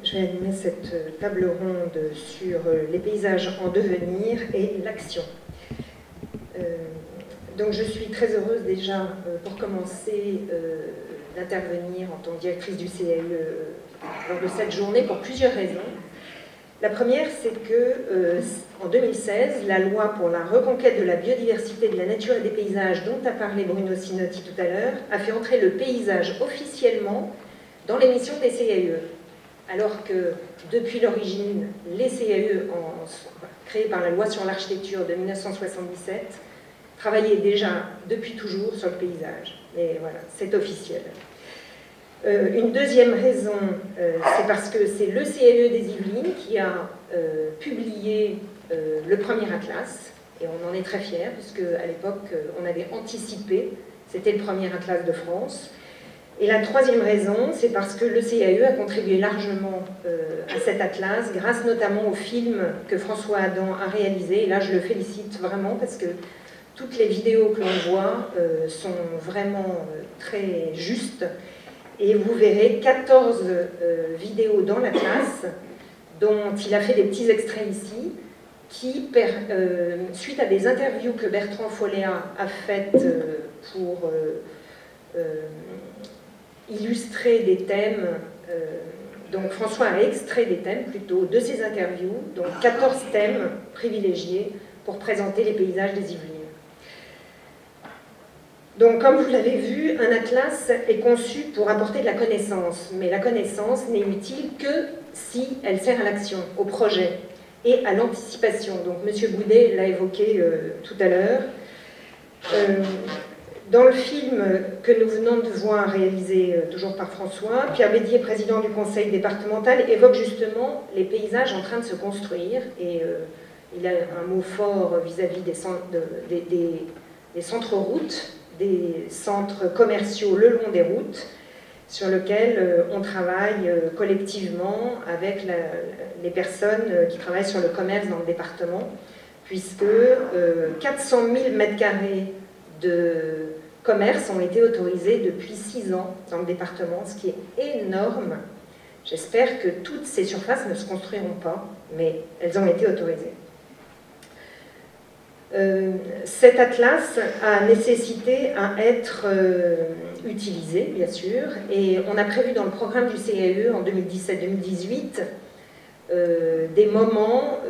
je vais animer cette table ronde sur les paysages en devenir et l'action. Donc je suis très heureuse déjà, pour commencer, d'intervenir en tant que directrice du CAE lors de cette journée pour plusieurs raisons. La première, c'est que en 2016, la loi pour la reconquête de la biodiversité, de la nature et des paysages, dont a parlé Bruno Sinotti tout à l'heure, a fait entrer le paysage officiellement dans les missions des CAE. Alors que depuis l'origine, les CAE, créés par la loi sur l'architecture de 1977, travaillaient déjà depuis toujours sur le paysage. Mais voilà, c'est officiel. Une deuxième raison, c'est parce que c'est le CAE des Yvelines qui a publié le premier atlas, et on en est très fiers, puisque à l'époque, on avait anticipé, c'était le premier atlas de France. Et la troisième raison, c'est parce que le CAE a contribué largement à cet atlas, grâce notamment au film que François Adam a réalisé, et là je le félicite vraiment, parce que toutes les vidéos que l'on voit sont vraiment très justes. Et vous verrez 14 vidéos dans l'atlas, dont il a fait des petits extraits ici, qui, suite à des interviews que Bertrand Folléa a faites pour illustrer des thèmes, donc François a extrait des thèmes plutôt de ces interviews, donc 14 thèmes privilégiés pour présenter les paysages des Yvelines. Donc, comme vous l'avez vu, un atlas est conçu pour apporter de la connaissance, mais la connaissance n'est utile que si elle sert à l'action, au projet et à l'anticipation. Donc, M. Boudet l'a évoqué tout à l'heure. Dans le film que nous venons de voir, réalisé toujours par François, Pierre Bédier, président du conseil départemental, évoque justement les paysages en train de se construire, et il a un mot fort vis-à-vis des centres-routes, des centres commerciaux le long des routes, sur lesquels on travaille collectivement avec les personnes qui travaillent sur le commerce dans le département, puisque 400 000 m² de commerce ont été autorisés depuis 6 ans dans le département, ce qui est énorme. J'espère que toutes ces surfaces ne se construiront pas, mais elles ont été autorisées. Cet atlas a nécessité à être utilisé, bien sûr, et on a prévu dans le programme du CAE en 2017-2018 des moments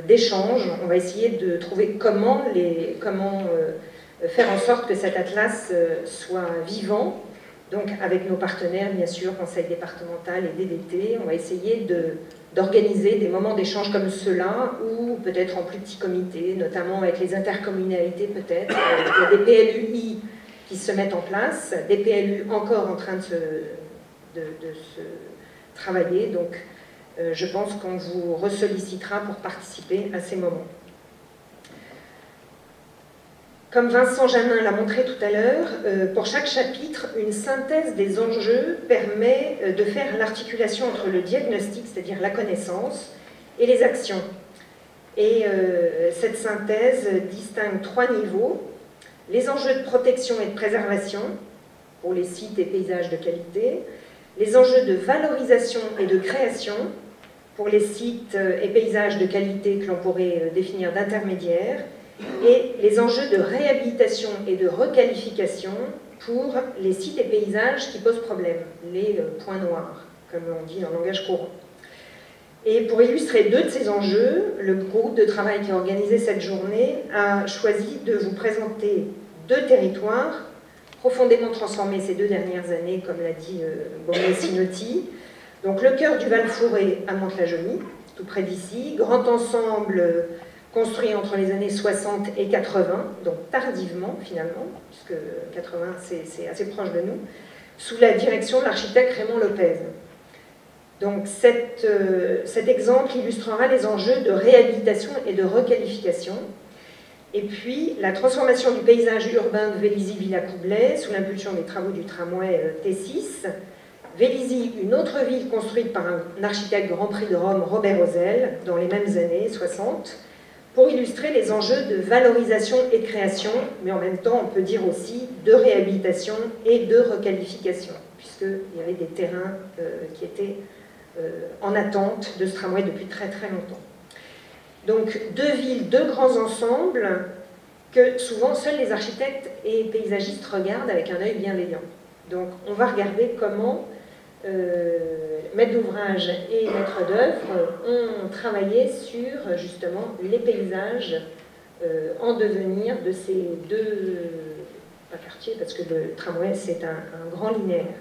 d'échange. On va essayer de trouver comment faire en sorte que cet atlas soit vivant, donc avec nos partenaires, bien sûr, Conseil départemental et DDT. On va essayer d'organiser des moments d'échange comme ceux-là, ou peut-être en plus petits comités, notamment avec les intercommunalités peut-être. Il y a des PLUI qui se mettent en place, des PLU encore en train de se travailler, donc je pense qu'on vous ressollicitera pour participer à ces moments. Comme Vincent Janin l'a montré tout à l'heure, pour chaque chapitre, une synthèse des enjeux permet de faire l'articulation entre le diagnostic, c'est-à-dire la connaissance, et les actions. Et cette synthèse distingue 3 niveaux: les enjeux de protection et de préservation pour les sites et paysages de qualité, les enjeux de valorisation et de création pour les sites et paysages de qualité que l'on pourrait définir d'intermédiaires, et les enjeux de réhabilitation et de requalification pour les sites et paysages qui posent problème, les points noirs, comme on dit en langage courant. Et pour illustrer 2 de ces enjeux, le groupe de travail qui a organisé cette journée a choisi de vous présenter 2 territoires profondément transformés ces 2 dernières années, comme l'a dit Bruno Sinotti. Donc le cœur du Val-Fouré à Mantes-la-Jolie, tout près d'ici, grand ensemble construit entre les années 60 et 80, donc tardivement finalement, puisque 80 c'est assez proche de nous, sous la direction de l'architecte Raymond Lopez. Donc cet exemple illustrera les enjeux de réhabilitation et de requalification, et puis la transformation du paysage urbain de Vélizy-Villacoublay sous l'impulsion des travaux du tramway T6. Vélizy, une autre ville construite par un architecte Grand Prix de Rome, Robert Ozel, dans les mêmes années 60, pour illustrer les enjeux de valorisation et de création, mais en même temps, on peut dire aussi de réhabilitation et de requalification, puisqu'il y avait des terrains qui étaient en attente de ce tramway depuis très très longtemps. Donc deux villes, deux grands ensembles que souvent seuls les architectes et paysagistes regardent avec un œil bienveillant. Donc on va regarder comment maître d'ouvrage et maître d'œuvre ont travaillé sur justement les paysages en devenir de ces deux, pas quartiers parce que le tramway c'est un grand linéaire.